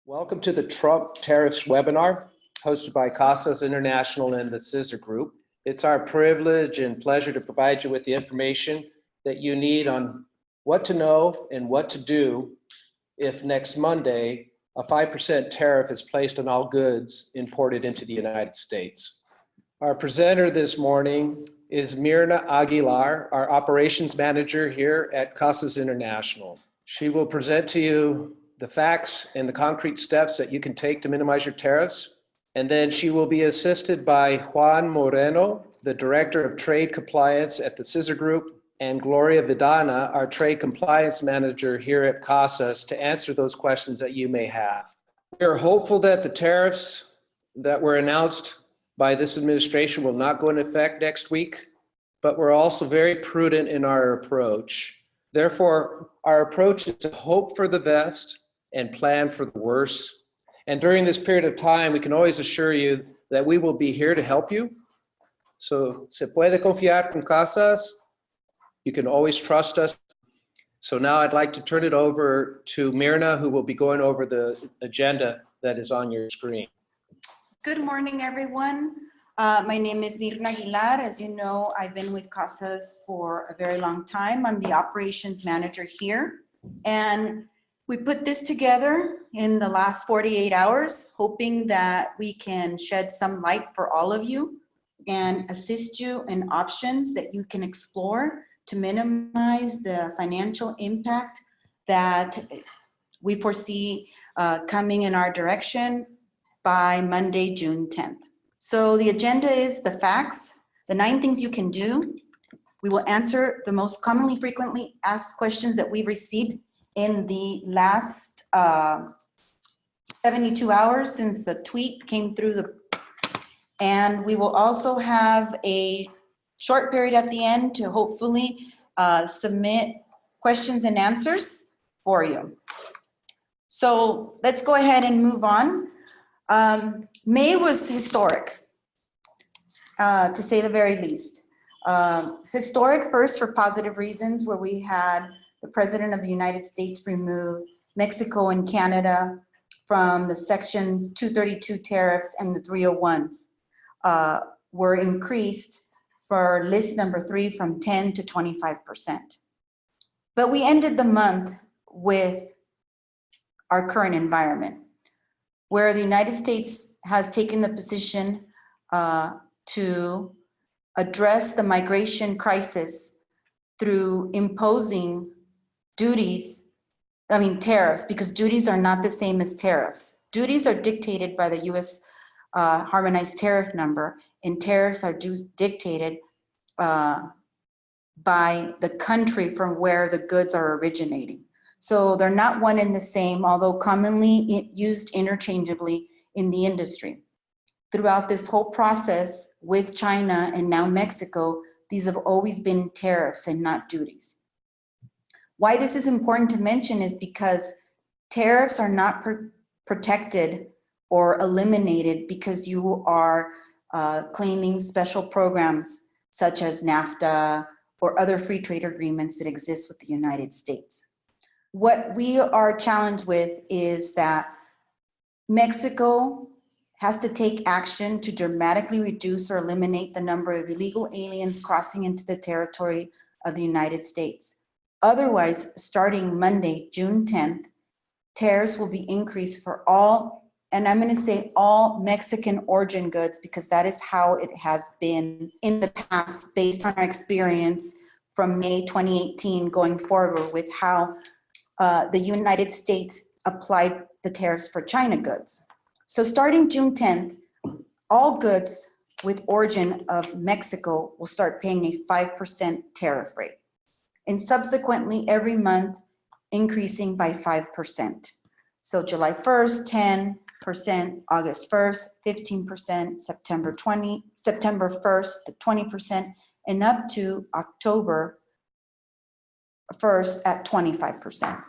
Welcome to the Trump Tariffs webinar hosted by Casas International and the Scissor Group. It's our privilege and pleasure to provide you with the information that you need on what to know and what to do if next Monday a 5% tariff is placed on all goods imported into the United States. Our presenter this morning is Mirna Aguilar, our operations manager here at Casas International. She will present to you the facts and the concrete steps that you can take to minimize your tariffs. And then she will be assisted by Juan Moreno, the Director of Trade Compliance at the Scissor Group, and Gloria Vidana, our Trade Compliance Manager here at Casas, to answer those questions that you may have. We are hopeful that the tariffs that were announced by this administration will not go into effect next week, but we're also very prudent in our approach. Therefore, our approach is to hope for the best and plan for the worst. And during this period of time, we can always assure you that we will be here to help you. So, se puede confiar con Casas. You can always trust us. So now I'd like to turn it over to Mirna, who will be going over the agenda that is on your screen. Good morning, everyone. My name is Mirna Aguilar. As you know, I've been with Casas for a very long time. I'm the operations manager here. And we put this together in the last 48 hours, hoping that we can shed some light for all of you and assist you in options that you can explore to minimize the financial impact that we foresee coming in our direction by Monday, June 10th. So the agenda is the facts, the 9 things you can do. We will answer the most commonly frequently asked questions that we've received in the last 72 hours since the tweet came through and we will also have a short period at the end to hopefully submit questions and answers for you. So let's go ahead and move on. May was historic, to say the very least. Historic first for positive reasons, where we had the President of the United States remove Mexico and Canada from the Section 232 tariffs, and the 301s were increased for list number 3 from 10 to 25%. But we ended the month with our current environment, where the United States has taken the position to address the migration crisis through imposing tariffs, because duties are not the same as tariffs. Duties are dictated by the U.S. Harmonized Tariff Number, and tariffs are dictated by the country from where the goods are originating. So they're not one and the same, although commonly used interchangeably in the industry. Throughout this whole process with China and now Mexico, these have always been tariffs and not duties. Why this is important to mention is because tariffs are not protected or eliminated because you are claiming special programs such as NAFTA or other free trade agreements that exist with the United States. What we are challenged with is that Mexico has to take action to dramatically reduce or eliminate the number of illegal aliens crossing into the territory of the United States. Otherwise, starting Monday, June 10th, tariffs will be increased for all, and I'm going to say all Mexican origin goods, because that is how it has been in the past based on our experience from May 2018 going forward with how the United States applied the tariffs for China goods. So starting June 10th, all goods with origin of Mexico will start paying a 5% tariff rate, and subsequently every month increasing by 5%. So July 1st, 10%, August 1st, 15%, September 1st to 20%, and up to October 1st at 25%.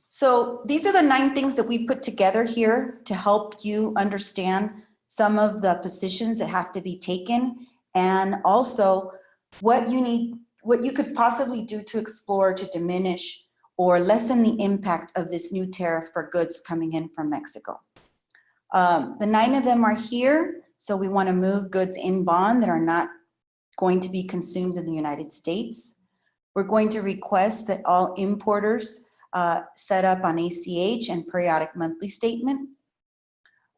So these are the 9 things that we put together here to help you understand some of the positions that have to be taken, and also what you could possibly do to explore to diminish or lessen the impact of this new tariff for goods coming in from Mexico. The 9 of them are here, so we want to move goods in bond that are not going to be consumed in the United States. We're going to request that all importers set up on ACH and periodic monthly statement.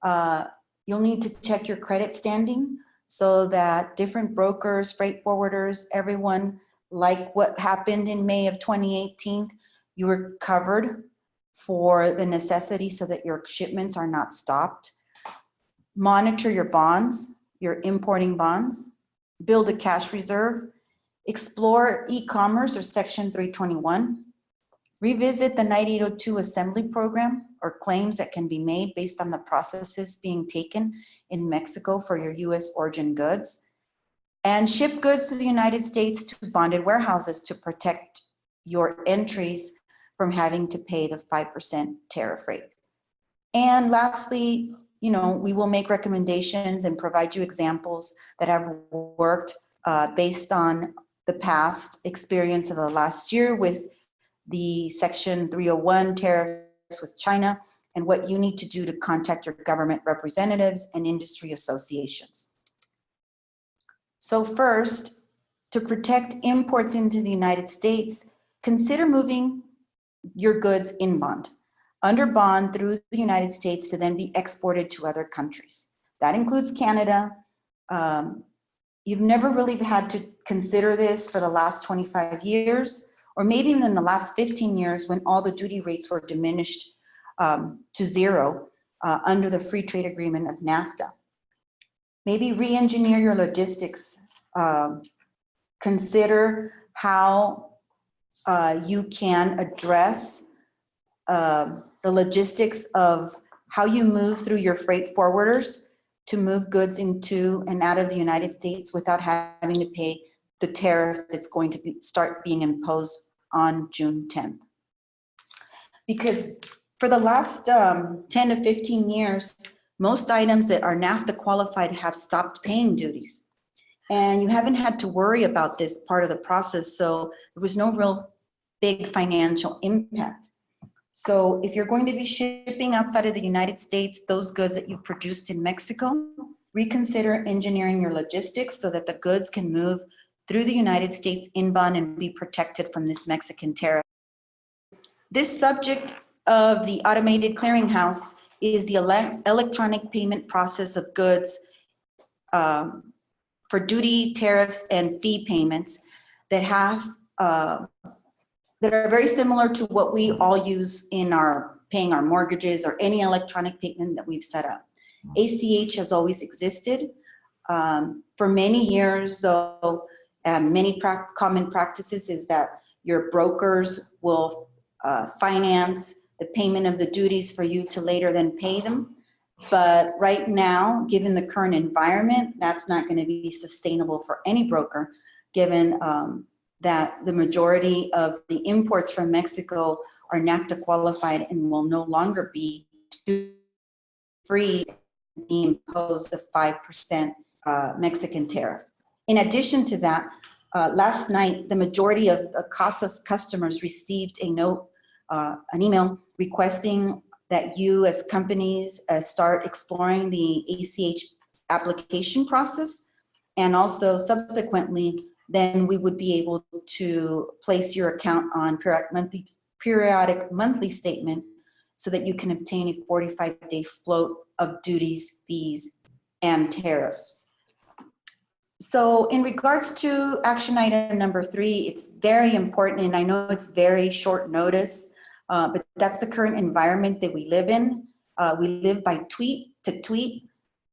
You'll need to check your credit standing so that different brokers, freight forwarders, everyone, like what happened in May of 2018, you were covered for the necessity so that your shipments are not stopped. Monitor your bonds, your importing bonds, build a cash reserve, explore e-commerce or Section 321, revisit the 9802 assembly program or claims that can be made based on the processes being taken in Mexico for your US origin goods, and ship goods to the United States to bonded warehouses to protect your entries from having to pay the 5% tariff rate. And lastly, we will make recommendations and provide you examples that have worked based on the past experience of the last year with the Section 301 tariffs with China and what you need to do to contact your government representatives and industry associations. So first, to protect imports into the United States, consider moving your goods in bond, under bond through the United States to then be exported to other countries. That includes Canada. You've never really had to consider this for the last 25 years, or maybe even in the last 15 years when all the duty rates were diminished to zero under the free trade agreement of NAFTA. Maybe re-engineer your logistics. Consider how you can address the logistics of how you move through your freight forwarders to move goods into and out of the United States without having to pay the tariff that's going to start being imposed on June 10th. Because for the last 10 to 15 years, most items that are NAFTA qualified have stopped paying duties. And you haven't had to worry about this part of the process, so there was no real big financial impact. So if you're going to be shipping outside of the United States, those goods that you've produced in Mexico, reconsider engineering your logistics so that the goods can move through the United States inbound and be protected from this Mexican tariff. This subject of the automated clearinghouse is the electronic payment process of goods for duty, tariffs, and fee payments that have that are very similar to what we all use in our paying our mortgages or any electronic payment that we've set up. ACH has always existed. For many years, though, and many common practices is that your brokers will finance the payment of the duties for you to later then pay them. But right now, given the current environment, that's not going to be sustainable for any broker, given that the majority of the imports from Mexico are NAFTA qualified and will no longer be free to impose the 5% Mexican tariff. In addition to that, last night, the majority of the Casas customers received a note, an email requesting that you as companies start exploring the ACH application process, and also subsequently, then we would be able to place your account on periodic monthly statement so that you can obtain a 45-day float of duties, fees, and tariffs. So in regards to action item number 3, it's very important, and I know it's very short notice, but that's the current environment that we live in. We live by tweet to tweet.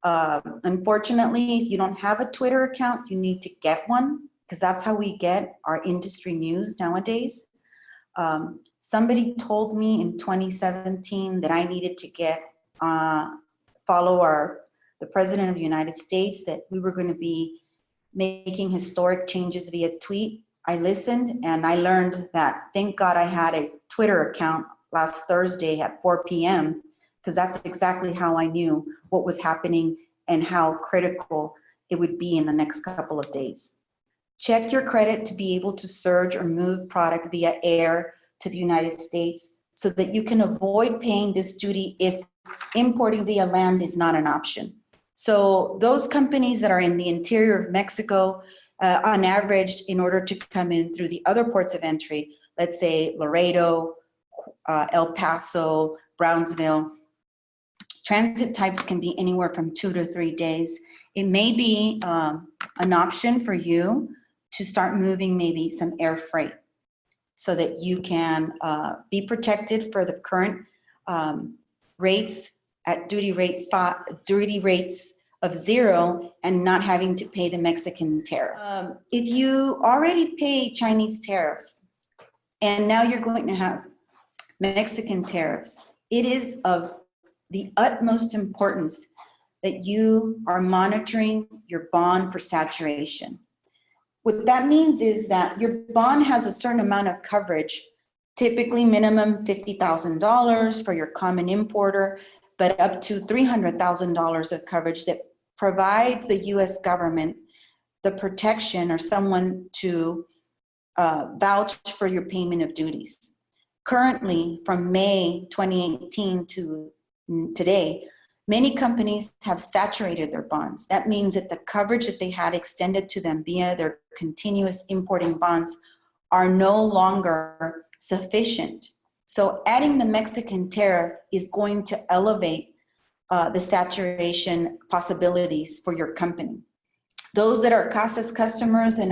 Unfortunately, if you don't have a Twitter account, you need to get one, because that's how we get our industry news nowadays. Somebody told me in 2017 that I needed to follow the President of the United States, that we were going to be making historic changes via tweet. I listened and I learned that, thank God I had a Twitter account last Thursday at 4 p.m. because that's exactly how I knew what was happening and how critical it would be in the next couple of days. Check your credit to be able to surge or move product via air to the United States so that you can avoid paying this duty if importing via land is not an option. So those companies that are in the interior of Mexico, on average, in order to come in through the other ports of entry, let's say Laredo, El Paso, Brownsville, transit types can be anywhere from 2 to 3 days. It may be an option for you to start moving maybe some air freight so that you can be protected for the current rates at duty rates of 0 and not having to pay the Mexican tariff. If you already pay Chinese tariffs and now you're going to have Mexican tariffs, it is of the utmost importance that you are monitoring your bond for saturation. What that means is that your bond has a certain amount of coverage, typically minimum $50,000 for your common importer, but up to $300,000 of coverage that provides the US government the protection or someone to vouch for your payment of duties. Currently, from May 2018 to today, many companies have saturated their bonds. That means that the coverage that they had extended to them via their continuous importing bonds are no longer sufficient. So adding the Mexican tariff is going to elevate the saturation possibilities for your company. Those that are Casas customers and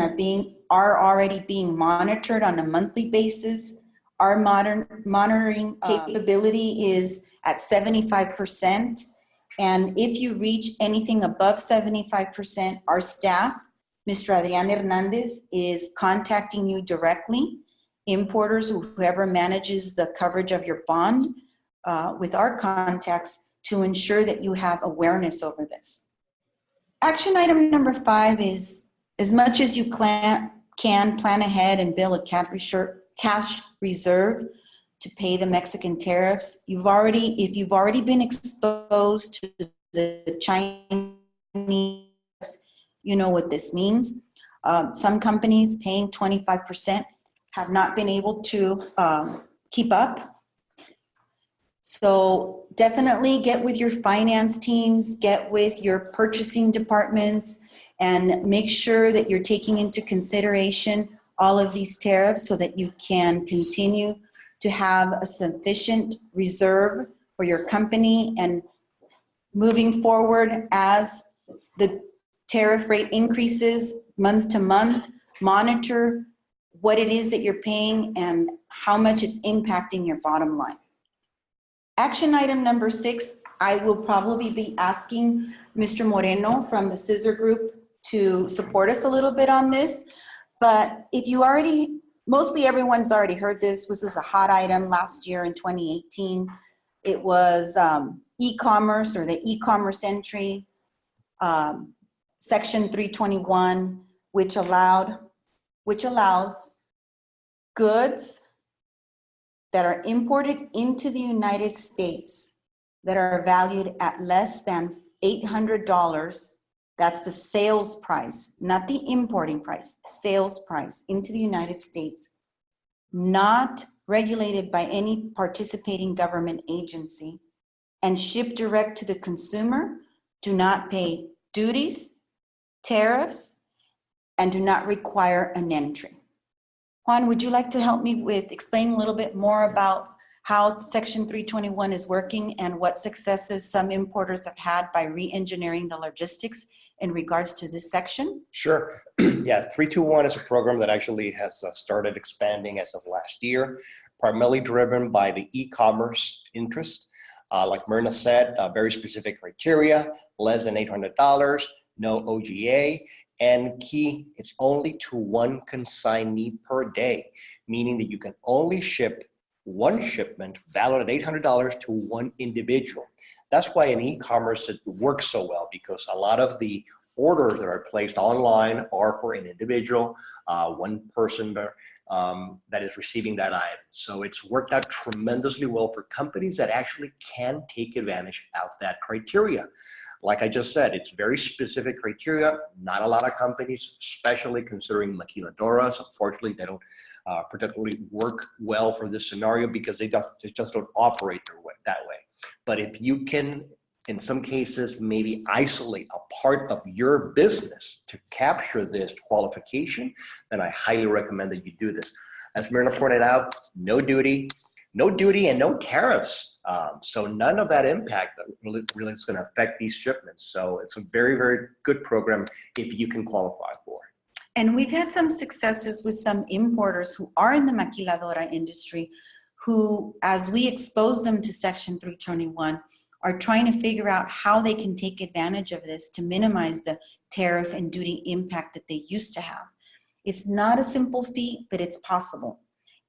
are already being monitored on a monthly basis, our monitoring capability is at 75%. And if you reach anything above 75%, our staff, Mr. Adrian Hernandez, is contacting you directly, importers, whoever manages the coverage of your bond, with our contacts to ensure that you have awareness over this. Action item number 5 is, as much as you can plan ahead and build a cash reserve to pay the Mexican tariffs. If you've already been exposed to the Chinese, you know what this means. Some companies paying 25% have not been able to keep up. So definitely get with your finance teams, get with your purchasing departments, and make sure that you're taking into consideration all of these tariffs so that you can continue to have a sufficient reserve for your company. And moving forward, as the tariff rate increases month to month, monitor what it is that you're paying and how much it's impacting your bottom line. Action item number 6, I will probably be asking Mr. Moreno from the Scissor Group to support us a little bit on this. But if you already, mostly everyone's already heard this. This was a hot item last year in 2018. It was e-commerce, or the e-commerce entry, section 321, which allows goods that are imported into the United States that are valued at less than $800. That's the sales price, not the importing price, sales price into the United States, not regulated by any participating government agency, and shipped direct to the consumer, do not pay duties, tariffs, and do not require an entry. Juan, would you like to help me with explaining a little bit more about how Section 321 is working and what successes some importers have had by re-engineering the logistics in regards to this section? Sure. Yeah, 321 is a program that actually has started expanding as of last year, primarily driven by the e-commerce interest. Like Myrna said, very specific criteria, less than $800, no OGA, and key, it's only to one consignee per day, meaning that you can only ship one shipment valued at $800 to one individual. That's why in e-commerce it works so well, because a lot of the orders that are placed online are for an individual, one person that is receiving that item. So it's worked out tremendously well for companies that actually can take advantage of that criteria. Like I just said, it's very specific criteria. Not a lot of companies, especially considering maquiladoras, unfortunately, they don't particularly work well for this scenario because they just don't operate that way. But if you can, in some cases, maybe isolate a part of your business to capture this qualification, then I highly recommend that you do this. As Myrna pointed out, no duty and no tariffs. So none of that impact that really is going to affect these shipments. So it's a very, very good program if you can qualify for it. And we've had some successes with some importers who are in the maquiladora industry who, as we expose them to Section 321, are trying to figure out how they can take advantage of this to minimize the tariff and duty impact that they used to have. It's not a simple feat, but it's possible.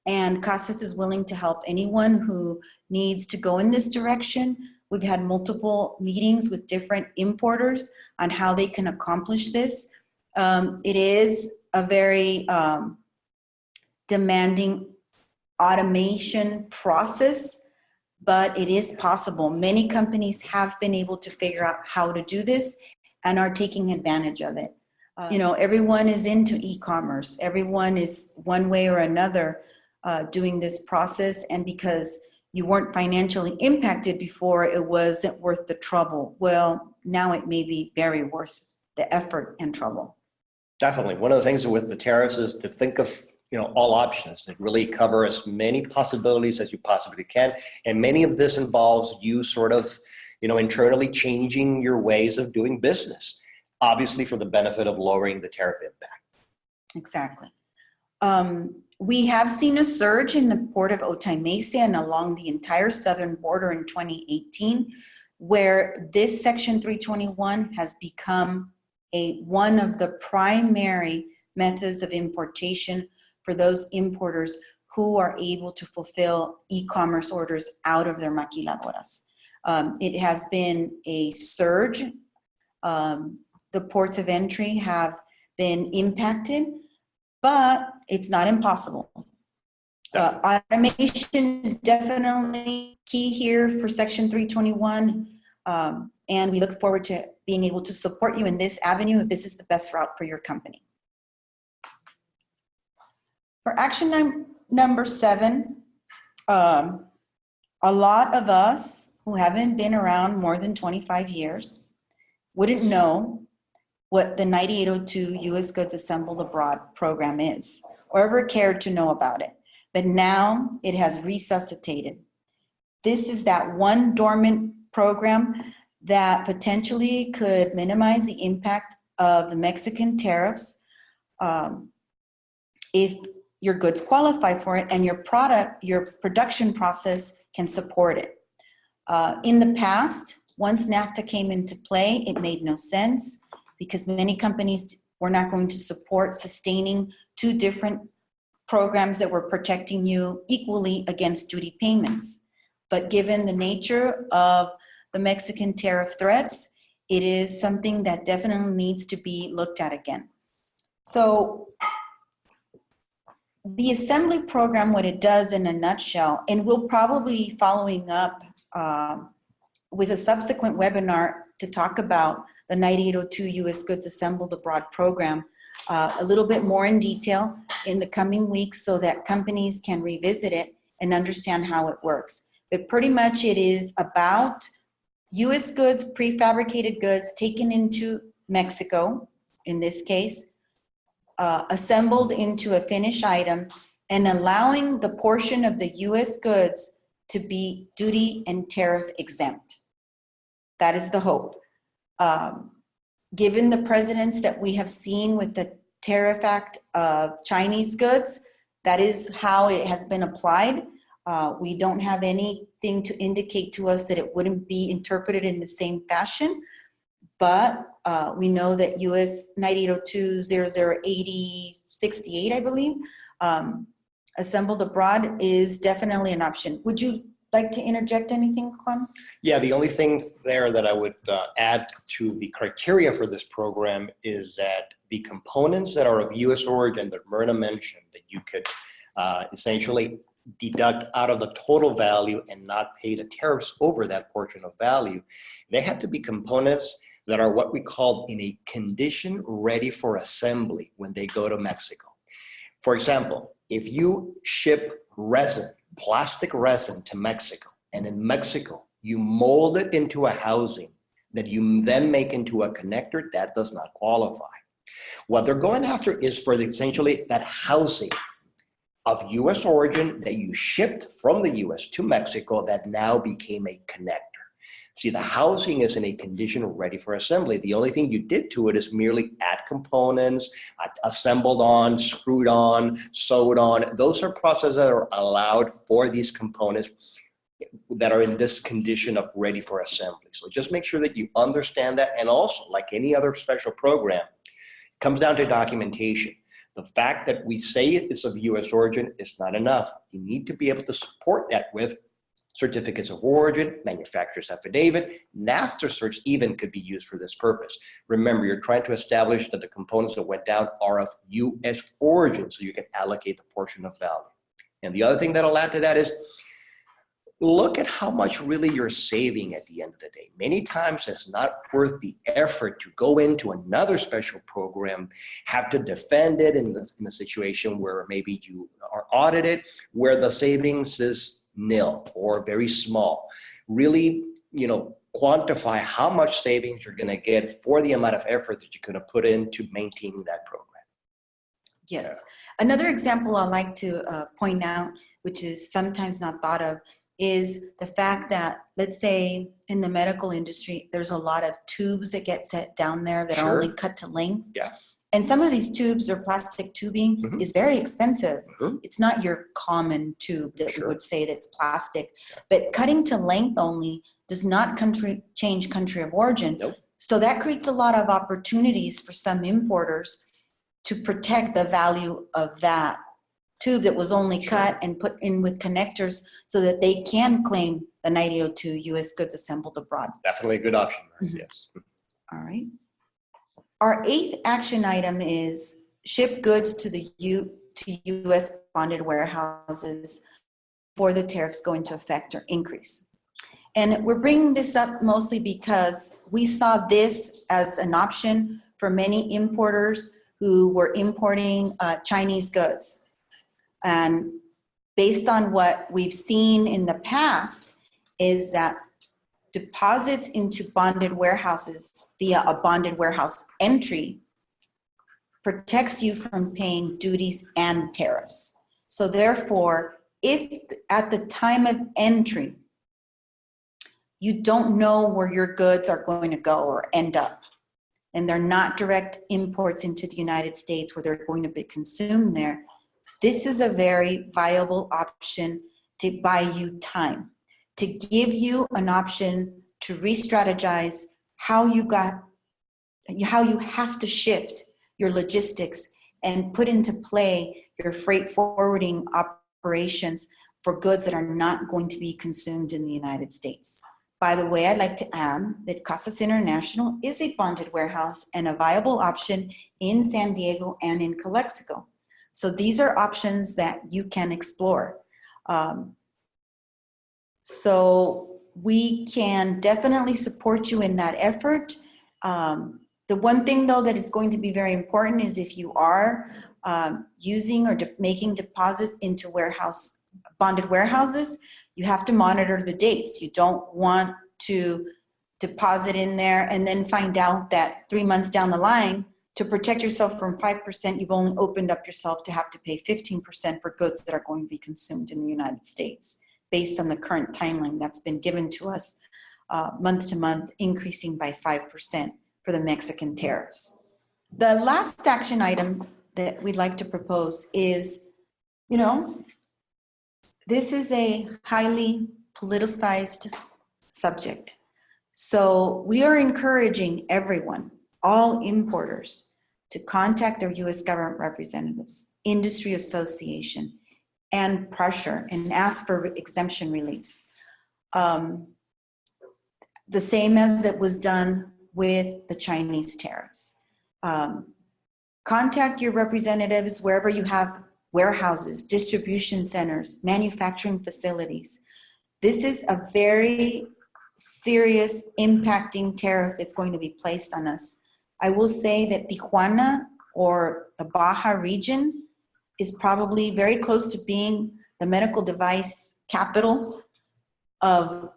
And Casas is willing to help anyone who needs to go in this direction. We've had multiple meetings with different importers on how they can accomplish this. It is a very demanding automation process, but it is possible. Many companies have been able to figure out how to do this and are taking advantage of it. You know, everyone is into e-commerce. Everyone is one way or another doing this process, and because you weren't financially impacted before, it wasn't worth the trouble. Well, now it may be very worth the effort and trouble. Definitely. One of the things with the tariffs is to think of, you know, all options that really cover as many possibilities as you possibly can. And many of this involves you sort of, you know, internally changing your ways of doing business, obviously for the benefit of lowering the tariff impact. Exactly. We have seen a surge in the port of Otay Mesa and along the entire southern border in 2018, where this Section 321 has become one of the primary methods of importation for those importers who are able to fulfill e-commerce orders out of their maquiladoras. It has been a surge. The ports of entry have been impacted, but it's not impossible. Automation is definitely key here for Section 321. And we look forward to being able to support you in this avenue if this is the best route for your company. For action number 7, a lot of us who haven't been around more than 25 years wouldn't know what the 9802 U.S. Goods Assembled Abroad program is, or ever cared to know about it. But now it has resuscitated. This is that one dormant program that potentially could minimize the impact of the Mexican tariffs if your goods qualify for it and your production process can support it. In the past, once NAFTA came into play, it made no sense because many companies were not going to support sustaining 2 different programs that were protecting you equally against duty payments. But given the nature of the Mexican tariff threats, it is something that definitely needs to be looked at again. So the assembly program, what it does in a nutshell, and we'll probably be following up with a subsequent webinar to talk about the 9802 U.S. Goods Assembled Abroad program a little bit more in detail in the coming weeks so that companies can revisit it and understand how it works. But pretty much it is about U.S. goods, prefabricated goods taken into Mexico, in this case, assembled into a finished item and allowing the portion of the U.S. goods to be duty and tariff exempt. That is the hope. Given the precedents that we have seen with the Tariff Act of Chinese goods, that is how it has been applied. We don't have anything to indicate to us that it wouldn't be interpreted in the same fashion, but we know that US 9802-0080-68, I believe, assembled abroad is definitely an option. Would you like to interject anything, Juan? Yeah, the only thing there that I would add to the criteria for this program is that the components that are of U.S. origin that Myrna mentioned that you could essentially deduct out of the total value and not pay the tariffs over that portion of value, they have to be components that are what we call in a condition ready for assembly when they go to Mexico. For example, If you ship resin, plastic resin to Mexico, and in Mexico, you mold it into a housing that you then make into a connector, that does not qualify. What they're going after is for essentially that housing of US origin that you shipped from the US to Mexico that now became a connector. See, the housing is in a condition ready for assembly. The only thing you did to it is merely add components, assembled on, screwed on, sewed on. Those are processes that are allowed for these components that are in this condition of ready for assembly. So just make sure that you understand that. And also, like any other special program, it comes down to documentation. The fact that we say it's of US origin is not enough. You need to be able to support that with certificates of origin, manufacturer's affidavit, NAFTA certs even could be used for this purpose. Remember, you're trying to establish that the components that went down are of US origin, so you can allocate the portion of value. And the other thing that'll add to that is, look at how much really you're saving at the end of the day. Many times it's not worth the effort to go into another special program, have to defend it in a situation where maybe you are audited, where the savings is nil or very small. Really, quantify how much savings you're going to get for the amount of effort that you're going to put into maintaining that program. Yes. Another example I like to point out, which is sometimes not thought of, is the fact that, let's say in the medical industry, there's a lot of tubes that get set down there that are only cut to length. Yeah. And some of these tubes or plastic tubing is very expensive. It's not your common tube that we would say that's plastic, but cutting to length only does not change country of origin. Nope. So that creates a lot of opportunities for some importers to protect the value of that tube that was only cut and put in with connectors so that they can claim the 9002 U.S. goods assembled abroad. Definitely a good option, right? Yes. All right. Our 8th action item is ship goods to U.S. bonded warehouses before the tariffs go into effect or increase. And we're bringing this up mostly because we saw this as an option for many importers who were importing Chinese goods. And based on what we've seen in the past is that deposits into bonded warehouses via a bonded warehouse entry protects you from paying duties and tariffs. So therefore, if at the time of entry, you don't know where your goods are going to go or end up, and they're not direct imports into the United States where they're going to be consumed there, this is a very viable option to buy you time, to give you an option to re-strategize how you have to shift your logistics and put into play your freight forwarding operations for goods that are not going to be consumed in the United States. By the way, I'd like to add that Casas International is a bonded warehouse and a viable option in San Diego and in Calexico. So these are options that you can explore. So we can definitely support you in that effort. The one thing though that is going to be very important is if you are using or making deposits into bonded warehouses, you have to monitor the dates. You don't want to deposit in there and then find out that 3 months down the line, to protect yourself from 5%, you've only opened up yourself to have to pay 15% for goods that are going to be consumed in the United States, based on the current timeline that's been given to us, month to month, increasing by 5% for the Mexican tariffs. The last action item that we'd like to propose is, this is a highly politicized subject. So we are encouraging everyone, all importers, to contact their U.S. government representatives, industry association, and pressure and ask for exemption reliefs. The same as it was done with the Chinese tariffs. Contact your representatives wherever you have warehouses, distribution centers, manufacturing facilities. This is a very serious impacting tariff that's going to be placed on us. I will say that Tijuana or the Baja region is probably very close to being the medical device capital of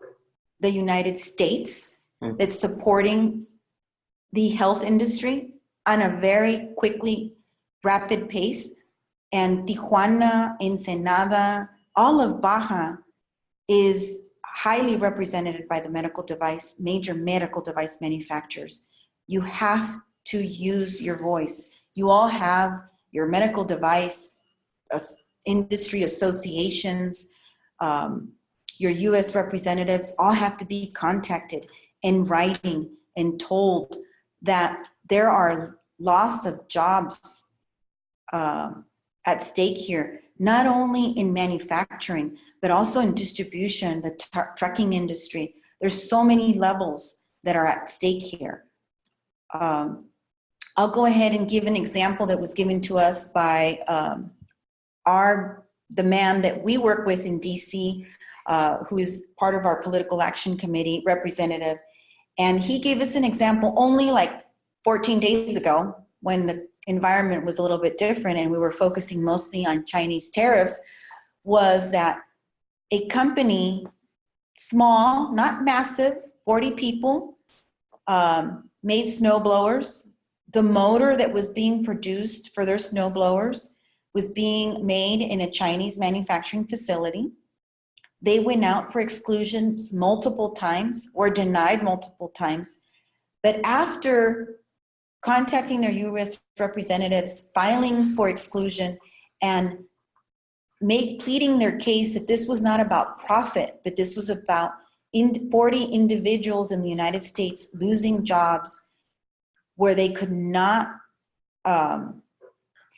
the United States that's supporting the health industry on a very quickly, rapid pace. And Tijuana, Ensenada, all of Baja is highly represented by the major medical device manufacturers. You have to use your voice. You all have your medical device industry associations, your US representatives all have to be contacted in writing and told that there are loss of jobs at stake here, not only in manufacturing, but also in distribution, the trucking industry. There's so many levels that are at stake here. I'll go ahead and give an example that was given to us by the man that we work with in DC, who is part of our political action committee representative. And he gave us an example only like 14 days ago when the environment was a little bit different and we were focusing mostly on Chinese tariffs, was that a company, small, not massive, 40 people, made snow blowers. The motor that was being produced for their snow blowers was being made in a Chinese manufacturing facility. They went out for exclusions multiple times, or denied multiple times. But after contacting their US representatives, filing for exclusion, and pleading their case that this was not about profit, but this was about 40 individuals in the United States losing jobs where they could not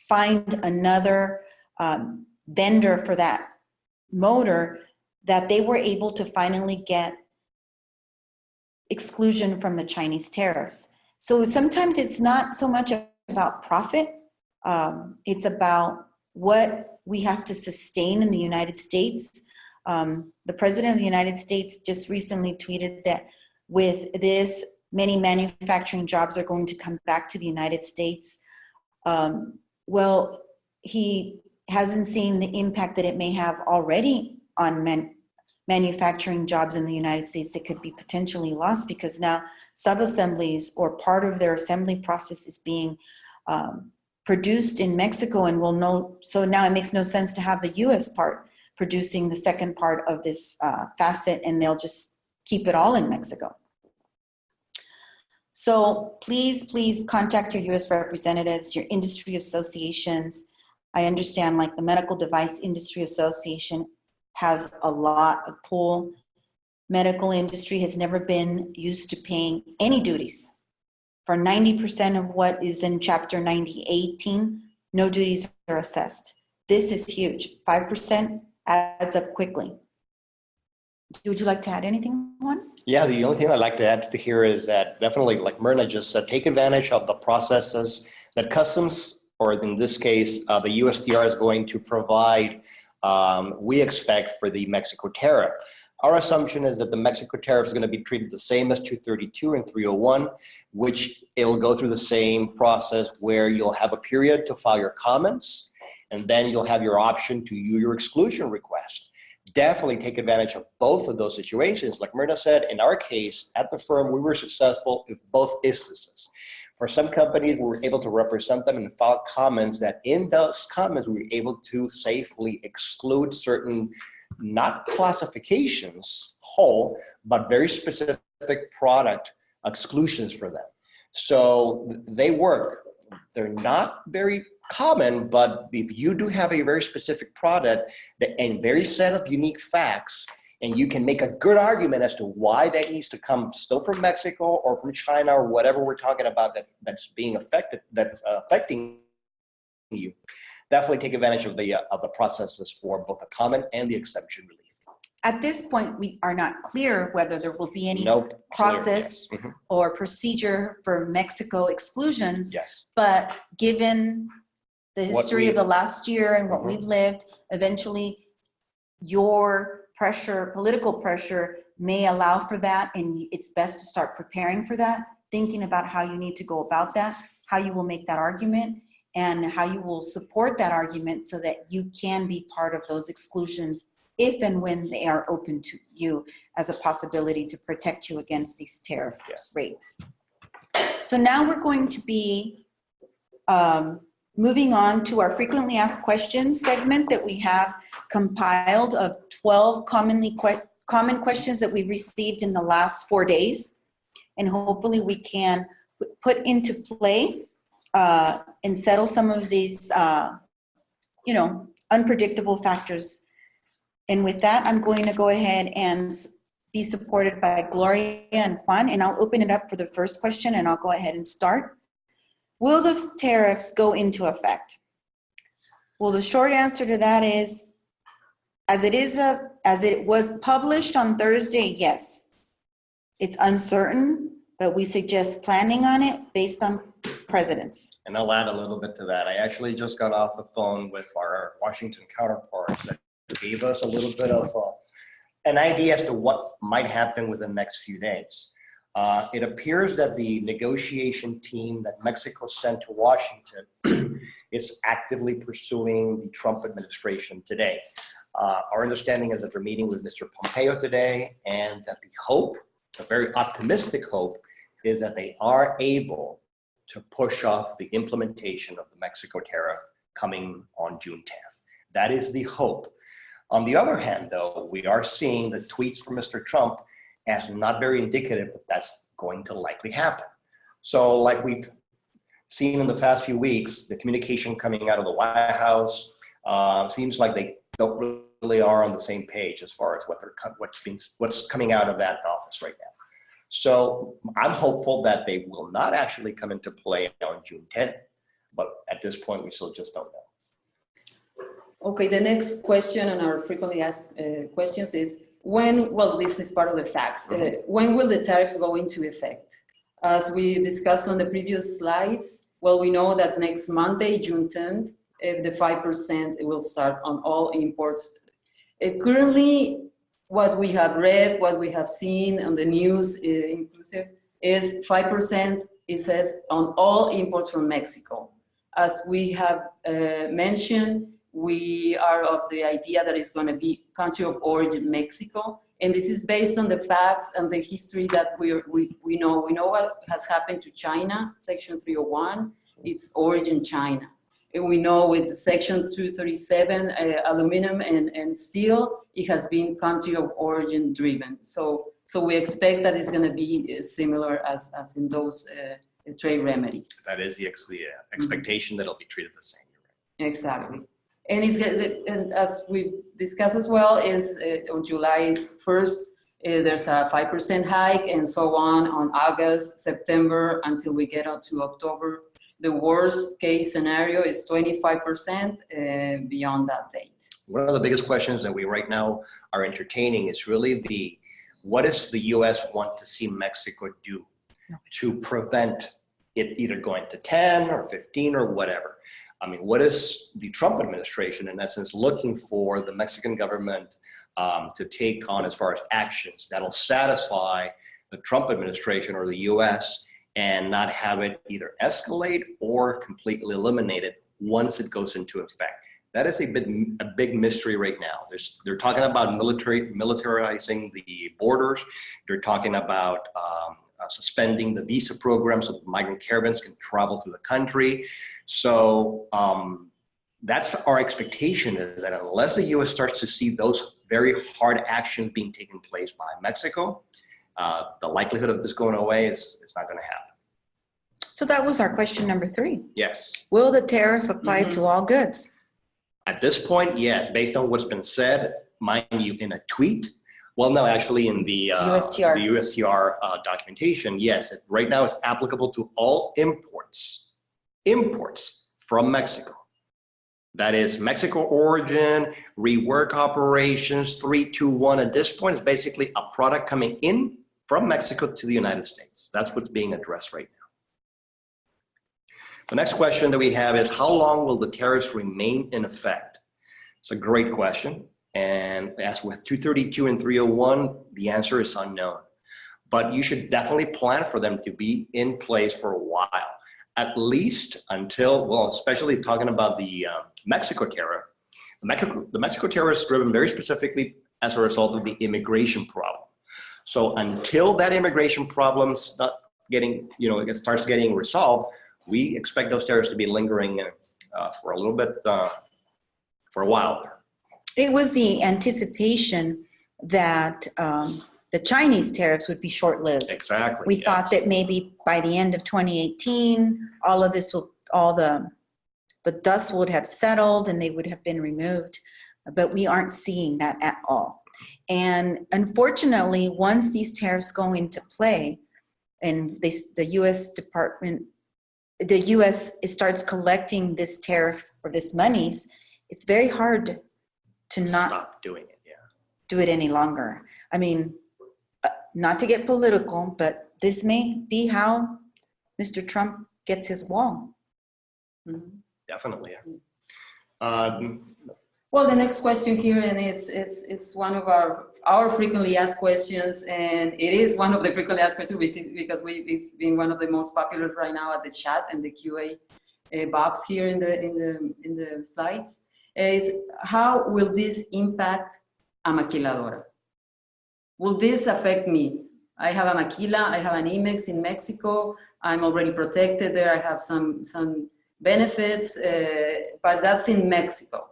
find another vendor for that motor, that they were able to finally get exclusion from the Chinese tariffs. So sometimes it's not so much about profit, it's about what we have to sustain in the United States. The President of the United States just recently tweeted that with this, many manufacturing jobs are going to come back to the United States. Well, he hasn't seen the impact that it may have already on manufacturing jobs in the United States that could be potentially lost, because now sub-assemblies or part of their assembly process is being produced in Mexico, and we'll know, so now it makes no sense to have the US part producing the second part of this facet, and they'll just keep it all in Mexico. So please contact your US representatives, your industry associations. I understand like the Medical Device Industry Association has a lot of pull. Medical industry has never been used to paying any duties. For 90% of what is in Chapter 9018, no duties are assessed. This is huge. 5% adds up quickly. Would you like to add anything, Juan? Yeah, the only thing I'd like to add to here is that definitely, like Myrna just said, take advantage of the processes that customs, or in this case, the USTR is going to provide, we expect, for the Mexico tariff. Our assumption is that the Mexico tariff is going to be treated the same as 232 and 301, which it'll go through the same process where you'll have a period to file your comments, and then you'll have your option to use your exclusion request. Definitely take advantage of both of those situations. Like Myrna said, in our case, at the firm, we were successful with both instances. For some companies, we were able to represent them and file comments that in those comments, we were able to safely exclude certain, not classifications whole, but very specific product exclusions for them. So they work. They're not very common, but if you do have a very specific product and very set of unique facts, and you can make a good argument as to why that needs to come still from Mexico or from China or whatever we're talking about that's being affected, that's affecting you, definitely take advantage of the processes for both the comment and the exemption relief. At this point, we are not clear whether there will be any process or procedure for Mexico exclusions. Yes. But given the history of the last year and what we've lived, eventually your pressure, political pressure, may allow for that, and it's best to start preparing for that, thinking about how you need to go about that, how you will make that argument, and how you will support that argument so that you can be part of those exclusions if and when they are open to you as a possibility to protect you against these tariff rates. So now we're going to be moving on to our frequently asked questions segment that we have compiled of 12 common questions that we received in the last 4 days. And hopefully we can put into play and settle some of these, unpredictable factors. And with that, I'm going to go ahead and be supported by Gloria and Juan, and I'll open it up for the first question, and I'll go ahead and start. Will the tariffs go into effect? Well, the short answer to that is, as it was published on Thursday, yes. It's uncertain, but we suggest planning on it based on precedents. And I'll add a little bit to that. I actually just got off the phone with our Washington counterparts that gave us a little bit of an idea as to what might happen within the next few days. It appears that the negotiation team that Mexico sent to Washington is actively pursuing the Trump administration today. Our understanding is that they're meeting with Mr. Pompeo today, and that the hope, a very optimistic hope, is that they are able to push off the implementation of the Mexico tariff coming on June 10th. That is the hope. On the other hand, though, we are seeing the tweets from Mr. Trump as not very indicative that that's going to likely happen. So like we've seen in the past few weeks, the communication coming out of the White House seems like they don't really are on the same page as far as what's coming out of that office right now. So I'm hopeful that they will not actually come into play on June 10th, but at this point we still just don't know. Okay, the next question on our frequently asked questions is this is part of the facts. When will the tariffs go into effect? As we discussed on the previous slides, we know that next Monday, June 10th, the 5% will start on all imports. Currently, what we have read, what we have seen on the news inclusive is 5%, it says, on all imports from Mexico. As we have mentioned, we are of the idea that it's going to be country of origin Mexico, and this is based on the facts and the history that we know. We know what has happened to China, Section 301, it's origin China. And we know with Section 237, aluminum and steel, it has been country of origin driven. So we expect that it's going to be similar as in those trade remedies. That is the expectation that it'll be treated the same. Exactly. And as we discussed as well, is on July 1st, there's a 5% hike, and so on August, September, until we get out to October. The worst case scenario is 25% beyond that date. One of the biggest questions that we right now are entertaining is really what does the U.S. want to see Mexico do to prevent it either going to 10 or 15 or whatever? I mean, what is the Trump administration, in essence, looking for the Mexican government to take on as far as actions that'll satisfy the Trump administration or the U.S. and not have it either escalate or completely eliminate it once it goes into effect? That is a big mystery right now. They're talking about militarizing the borders. They're talking about suspending the visa program so that migrant caravans can travel through the country. So that's our expectation, is that unless the U.S. starts to see those very hard actions being taken place by Mexico, the likelihood of this going away is not going to happen. So that was our question number 3. Yes. Will the tariff apply to all goods? At this point, yes, based on what's been said, mind you, in a tweet. Well, no, actually in the USTR documentation, yes, right now it's applicable to all imports from Mexico. That is Mexico origin, rework operations, 321. At this point, it's basically a product coming in from Mexico to the United States. That's what's being addressed right now. The next question that we have is, how long will the tariffs remain in effect? It's a great question. And as with 232 and 301, the answer is unknown. But you should definitely plan for them to be in place for a while. at least until, well, especially talking about the Mexico tariff. The Mexico tariff is driven very specifically as a result of the immigration problem. So until that immigration problem's not getting, it starts getting resolved, we expect those tariffs to be lingering for a little bit, for a while. It was the anticipation that the Chinese tariffs would be short-lived. Exactly. We thought that maybe by the end of 2018, all of this will, all the dust would have settled and they would have been removed, but we aren't seeing that at all. And unfortunately, once these tariffs go into play, and the U.S. starts collecting this tariff or this monies, it's very hard to not stop doing it. Yeah. Do it any longer. I mean, not to get political, but this may be how Mr. Trump gets his wall. Mhm. Definitely. Well, the next question here, and it's one of our frequently asked questions, and it is one of the frequently asked questions because it's been one of the most popular right now at the chat and the QA box here in the slides. Is how will this impact a maquiladora? Will this affect me? I have a maquila, I have an IMEX in Mexico, I'm already protected there, I have some benefits, but that's in Mexico.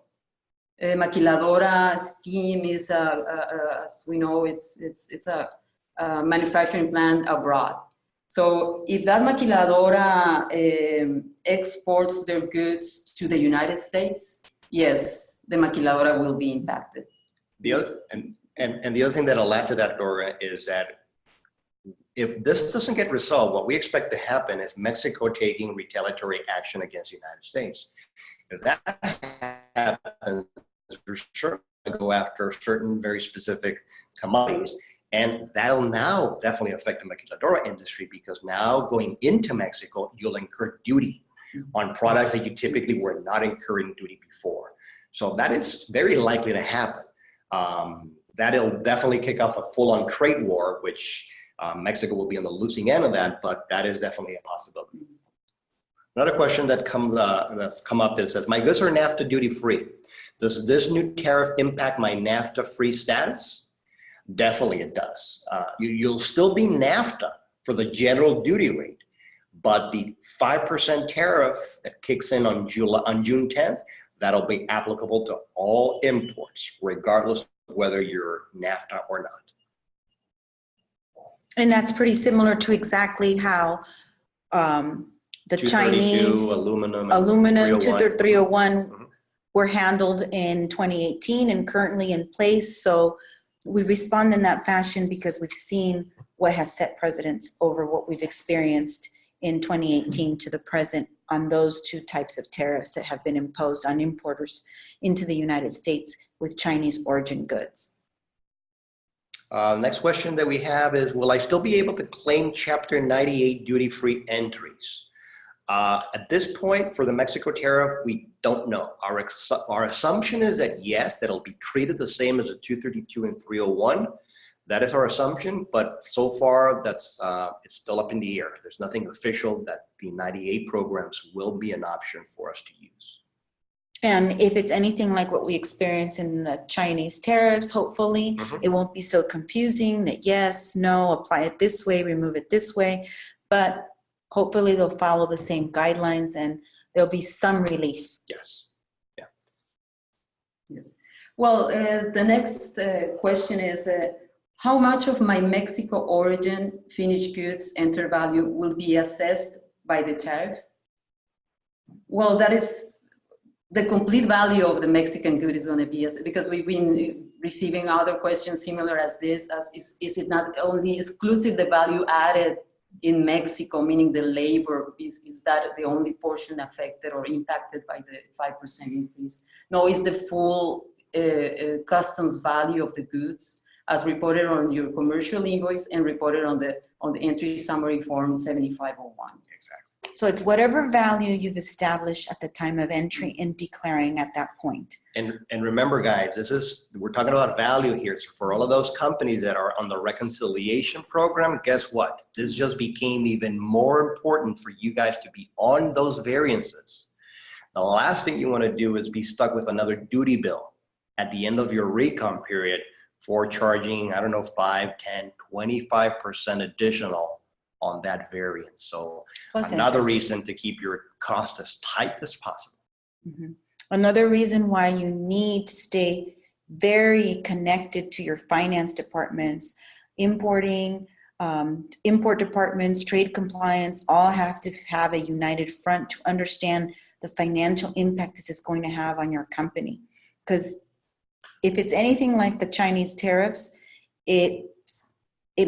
Maquiladora scheme is, as we know, it's a manufacturing plant abroad. So if that maquiladora exports their goods to the United States, yes, the maquiladora will be impacted. The other, and the other thing that'll add to that, Dora, is that if this doesn't get resolved, what we expect to happen is Mexico taking retaliatory action against the United States. If that happens, we're sure to go after certain very specific commodities, and that'll now definitely affect the maquiladora industry, because now going into Mexico, you'll incur duty on products that you typically were not incurring duty before. So that is very likely to happen. That'll definitely kick off a full-on trade war, which Mexico will be on the losing end of that, but that is definitely a possibility. Another question that that's come up is, says, my goods are NAFTA duty-free. Does this new tariff impact my NAFTA-free status? Definitely it does. You'll still be NAFTA for the general duty rate, but the 5% tariff that kicks in on June 10th, that'll be applicable to all imports, regardless of whether you're NAFTA or not. And that's pretty similar to exactly how the Chinese aluminum 301 were handled in 2018 and currently in place. So we respond in that fashion because we've seen what has set precedents over what we've experienced in 2018 to the present on those two types of tariffs that have been imposed on importers into the United States with Chinese origin goods. Next question that we have is, will I still be able to claim Chapter 98 duty-free entries? At this point, for the Mexico tariff, we don't know. Our assumption is that yes, that it'll be treated the same as the 232 and 301. That is our assumption, but so far that's it's still up in the air. There's nothing official that the 98 programs will be an option for us to use. And if it's anything like what we experience in the Chinese tariffs, hopefully it won't be so confusing that yes, no, apply it this way, remove it this way, but hopefully they'll follow the same guidelines and there'll be some relief. Yes. Yeah. Yes. Well, the next question is, how much of my Mexico origin finished goods enter value will be assessed by the tariff? Well, that is the complete value of the Mexican good is going to be, because we've been receiving other questions similar as this, is it not only exclusive the value added in Mexico, meaning the labor, is that the only portion affected or impacted by the 5% increase? No, it's the full customs value of the goods as reported on your commercial invoice and reported on the entry summary form 7501. Exactly. So it's whatever value you've established at the time of entry and declaring at that point. And remember, guys, we're talking about value here. So for all of those companies that are on the reconciliation program, guess what? This just became even more important for you guys to be on those variances. The last thing you want to do is be stuck with another duty bill at the end of your recon period for charging, I don't know, 5, 10, 25% additional on that variance. So Plus another interest. reason to keep your cost as tight as possible. Mhm. Another reason why you need to stay very connected to your finance departments, import departments, trade compliance, all have to have a united front to understand the financial impact this is going to have on your company. Because if it's anything like the Chinese tariffs, it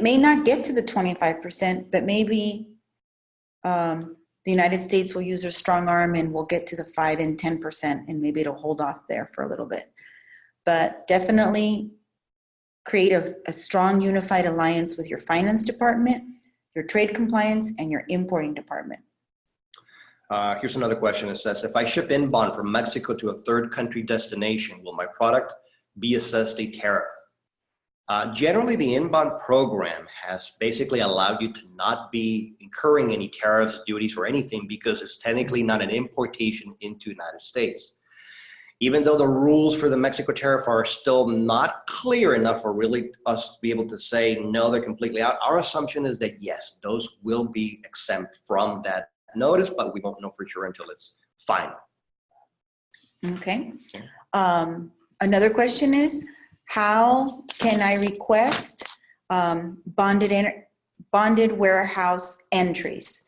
may not get to the 25%, but maybe the United States will use their strong arm and we'll get to the 5 and 10%, and maybe it'll hold off there for a little bit. But definitely create a strong unified alliance with your finance department, your trade compliance, and your importing department. Here's another question. It says, if I ship inbound from Mexico to a third country destination, will my product be assessed a tariff? Generally, the inbound program has basically allowed you to not be incurring any tariffs, duties, or anything because it's technically not an importation into the United States. Even though the rules for the Mexico tariff are still not clear enough for really us to be able to say, no, they're completely out, our assumption is that yes, those will be exempt from that notice, but we won't know for sure until it's final. Okay. Another question is, how can I request bonded warehouse entries?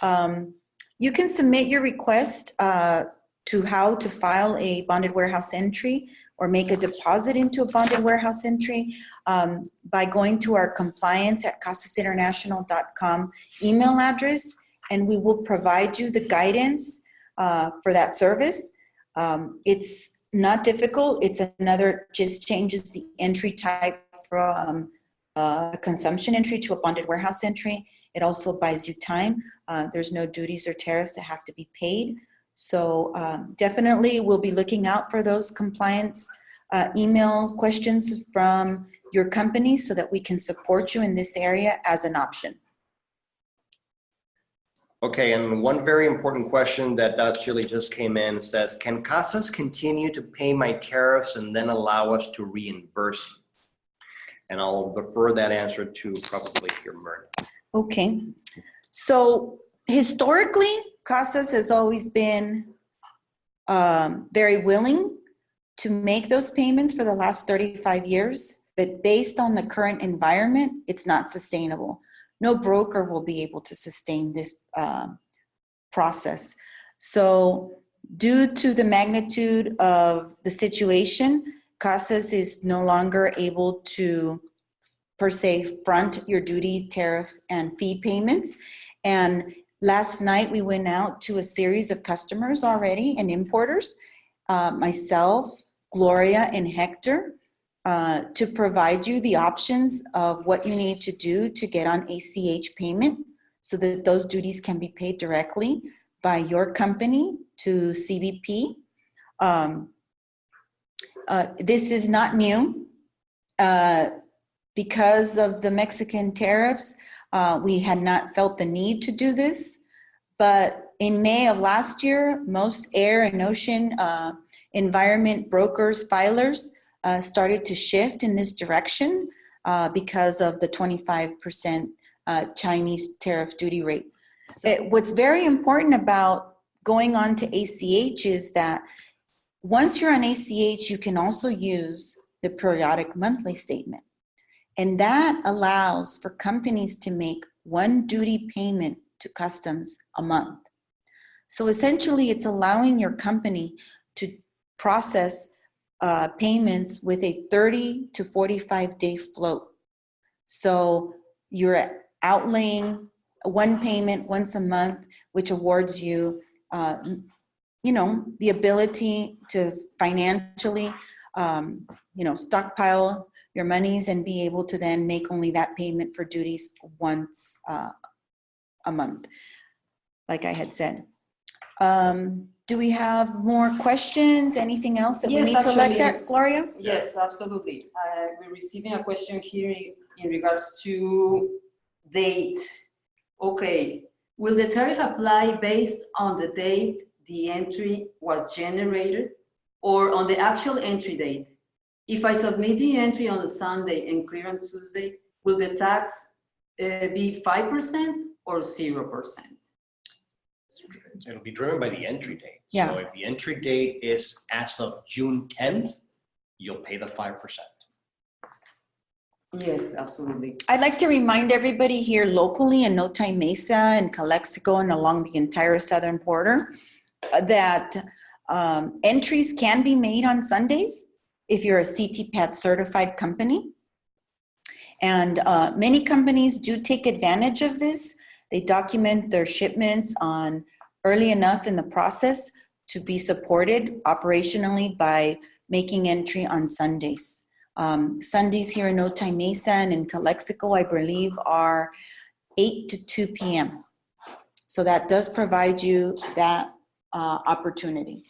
You can submit your request to how to file a bonded warehouse entry or make a deposit into a bonded warehouse entry by going to our compliance@casasinternational.com email address, and we will provide you the guidance for that service. It's not difficult. It's just changes the entry type from a consumption entry to a bonded warehouse entry. It also buys you time. There's no duties or tariffs that have to be paid. So definitely we'll be looking out for those compliance emails, questions from your company so that we can support you in this area as an option. Okay, and one very important question that actually just came in says, can Casas continue to pay my tariffs and then allow us to reimburse you? And I'll defer that answer to probably your Myrna. Okay, so historically, Casas has always been very willing to make those payments for the last 35 years, but based on the current environment, it's not sustainable. No broker will be able to sustain this process. So due to the magnitude of the situation, Casas is no longer able to, per se, front your duty, tariff, and fee payments. And last night we went out to a series of customers already and importers, myself, Gloria, and Hector, to provide you the options of what you need to do to get on ACH payment so that those duties can be paid directly by your company to CBP. This is not new. Because of the Mexican tariffs, we had not felt the need to do this. But in May of last year, most air and ocean environment brokers, filers, started to shift in this direction because of the 25% Chinese tariff duty rate. So what's very important about going on to ACH is that once you're on ACH, you can also use the periodic monthly statement. And that allows for companies to make one duty payment to customs a month. So essentially, it's allowing your company to process payments with a 30 to 45 day float. So you're outlaying one payment once a month, which awards you, the ability to financially, stockpile your monies and be able to then make only that payment for duties once a month. like I had said. Do we have more questions? Anything else that we Yes, need to look actually. at, Gloria? Yes, absolutely. We're receiving a question here in regards to date. Okay, will the tariff apply based on the date the entry was generated or on the actual entry date? If I submit the entry on a Sunday and clear on Tuesday, will the tax be 5% or 0%? It'll be driven by the entry date. Yeah. So if the entry date is as of June 10th, you'll pay the 5%. Yes, absolutely. I'd like to remind everybody here locally in Otay Mesa and Calexico and along the entire southern border that entries can be made on Sundays if you're a CTPAT certified company. And many companies do take advantage of this. They document their shipments on early enough in the process to be supported operationally by making entry on Sundays. Sundays here in Otay Mesa and in Calexico, I believe, are 8 to 2 p.m. So that does provide you that opportunity.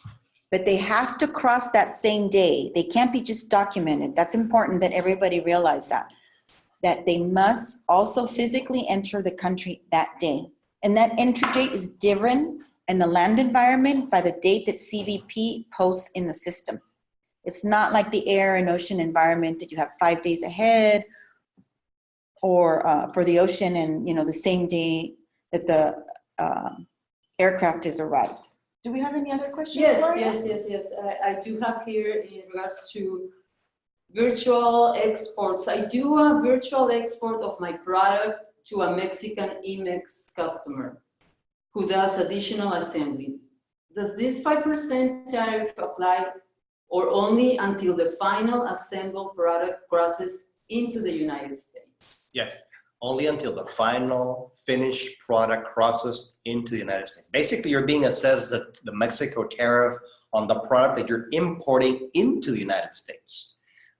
But they have to cross that same day. They can't be just documented. That's important that everybody realize that they must also physically enter the country that day. And that entry date is different in the land environment by the date that CBP posts in the system. It's not like the air and ocean environment that you have 5 days ahead, or for the ocean and the same day that the aircraft is arrived. Do we have any other questions? Yes, Gloria? yes. I do have here in regards to virtual exports. I do a virtual export of my product to a Mexican IMEX customer who does additional assembly. Does this 5% tariff apply or only until the final assembled product crosses into the United States? Yes, only until the final finished product crosses into the United States. Basically, you're being assessed the Mexico tariff on the product that you're importing into the United States.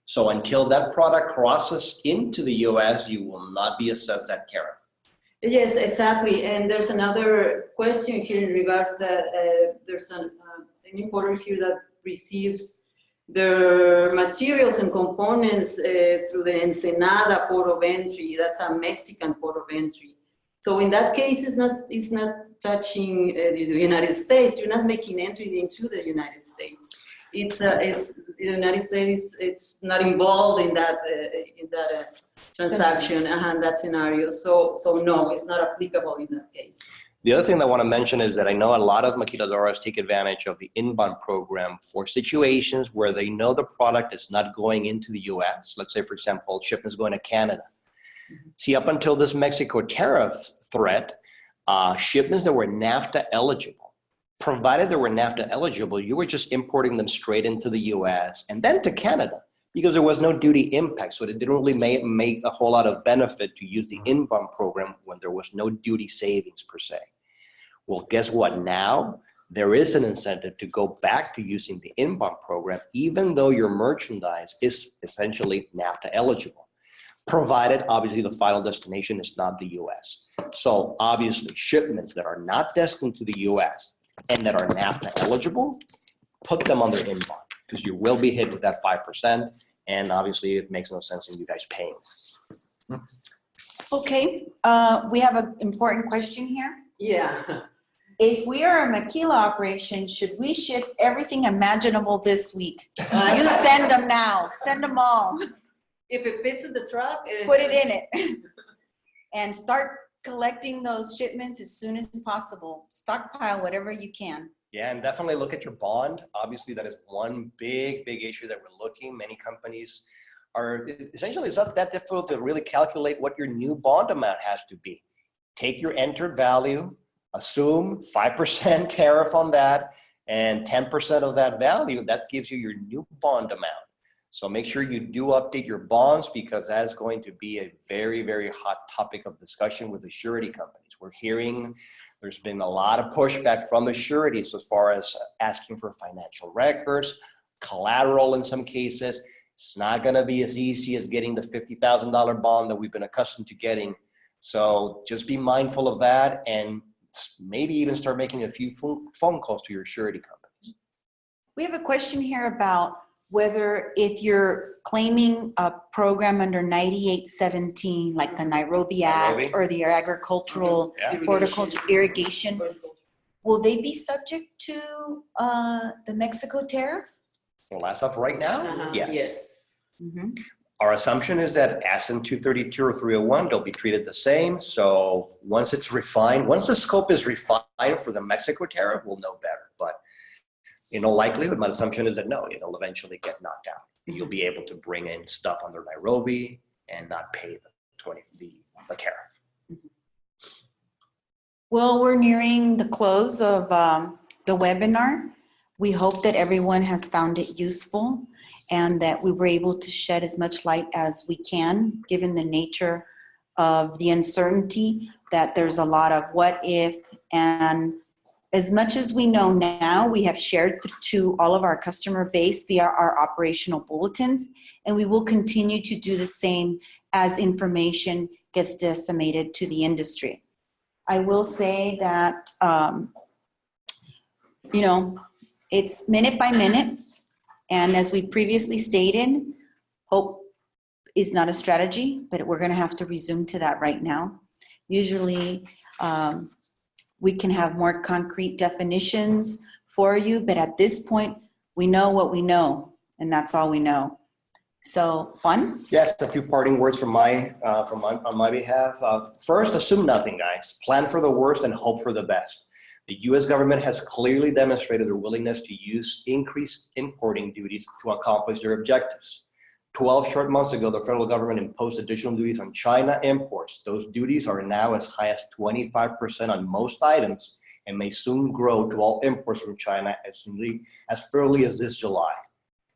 So until that product crosses into the US, you will not be assessed that tariff. Yes, exactly. And there's another question here in regards that there's an importer here that receives their materials and components through the Ensenada port of entry. That's a Mexican port of entry. So in that case, it's not touching the United States. You're not making entry into the United States. It's the United States. It's not involved in that transaction and that scenario. So no, it's not applicable in that case. The other thing I want to mention is that I know a lot of maquiladoras take advantage of the inbound program for situations where they know the product is not going into the US. Let's say, for example, shipments going to Canada. Mm-hmm. See, up until this Mexico tariff threat, shipments that were NAFTA eligible, provided they were NAFTA eligible, you were just importing them straight into the US and then to Canada because there was no duty impact. So it didn't really make a whole lot of benefit to use the inbound program when there was no duty savings per se. Well, guess what? Now there is an incentive to go back to using the inbound program, even though your merchandise is essentially NAFTA eligible, provided obviously the final destination is not the US. So obviously shipments that are not destined to the US and that are NAFTA eligible, put them under inbound because you will be hit with that 5%. And obviously it makes no sense in you guys paying. Okay, we have an important question here. Yeah. If we are a maquila operation, should we ship everything imaginable this week? You send them now, send them all. If it fits in the truck, Put it in it. And start collecting those shipments as soon as possible. Stockpile whatever you can. Yeah, and definitely look at your bond. Obviously, that is one big issue that we're looking. Many companies are, essentially, it's not that difficult to really calculate what your new bond amount has to be. Take your entered value, assume 5% tariff on that, and 10% of that value, that gives you your new bond amount. So make sure you do update your bonds because that is going to be a very, very hot topic of discussion with the surety companies. We're hearing there's been a lot of pushback from the sureties as far as asking for financial records, collateral in some cases. It's not going to be as easy as getting the $50,000 bond that we've been accustomed to getting. So just be mindful of that and maybe even start making a few phone calls to your surety companies. We have a question here about whether if you're claiming a program under 9817, like the Nairobi Act Nairobi. or the agricultural Yeah. horticulture irrigation, will they be subject to the Mexico tariff? Well, as of right now, yes. Yes. Mhm. Our assumption is that as in 232 or 301, they'll be treated the same. So once it's refined, once the scope is refined for the Mexico tariff, we'll know better. But in all likelihood, my assumption is that no, it'll eventually get knocked out. You'll be able to bring in stuff under Nairobi and not pay the tariff. Well, we're nearing the close of the webinar. We hope that everyone has found it useful and that we were able to shed as much light as we can, given the nature of the uncertainty, that there's a lot of what if, and as much as we know now, we have shared to all of our customer base via our operational bulletins, and we will continue to do the same as information gets disseminated to the industry. I will say that, it's minute by minute. And as we previously stated, hope is not a strategy, but we're going to have to resume to that right now. Usually, we can have more concrete definitions for you, but at this point, we know what we know, and that's all we know. So, Juan? Yes, a few parting words on my behalf. First, assume nothing, guys. Plan for the worst and hope for the best. The U.S. government has clearly demonstrated their willingness to use increased importing duties to accomplish their objectives. 12 short months ago, the federal government imposed additional duties on China imports. Those duties are now as high as 25% on most items and may soon grow to all imports from China as early as this July.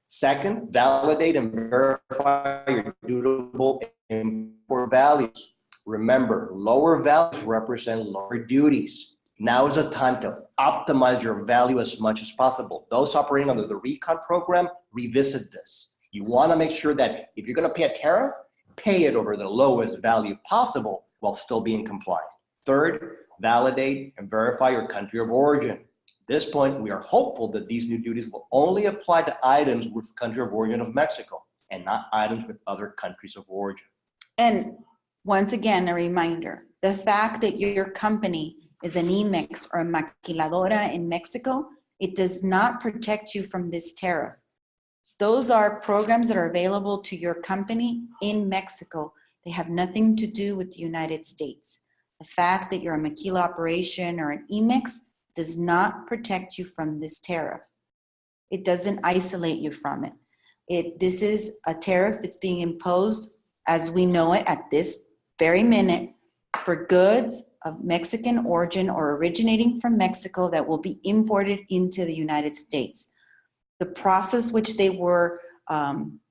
Second, validate and verify your dutiable import values. Remember, lower values represent lower duties. Now is the time to optimize your value as much as possible. Those operating under the recon program, revisit this. You want to make sure that if you're going to pay a tariff, pay it over the lowest value possible while still being compliant. Third, validate and verify your country of origin. At this point, we are hopeful that these new duties will only apply to items with country of origin of Mexico and not items with other countries of origin. And once again, a reminder, the fact that your company is an IMEX or a maquiladora in Mexico, it does not protect you from this tariff. Those are programs that are available to your company in Mexico. They have nothing to do with the United States. The fact that you're a maquila operation or an IMEX does not protect you from this tariff. It doesn't isolate you from it. This is a tariff that's being imposed as we know it at this very minute for goods of Mexican origin or originating from Mexico that will be imported into the United States. The process which they were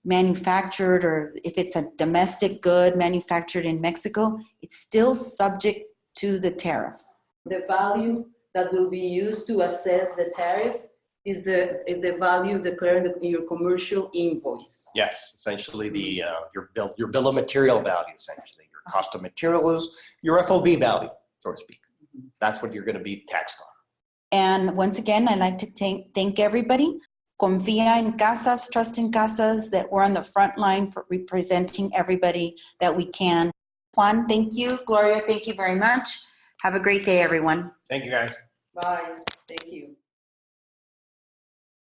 manufactured, or if it's a domestic good manufactured in Mexico, it's still subject to the tariff. The value that will be used to assess the tariff is the value declared in your commercial invoice. Yes, essentially your bill of material value, essentially. Your cost of materials, your FOB value, so to speak. That's what you're going to be taxed on. And once again, I'd like to thank everybody. Confía en Casas, trust in Casas, that we're on the front line for representing everybody that we can. Juan, thank you. Gloria, thank you very much. Have a great day, everyone. Thank you, guys. Bye. Thank you.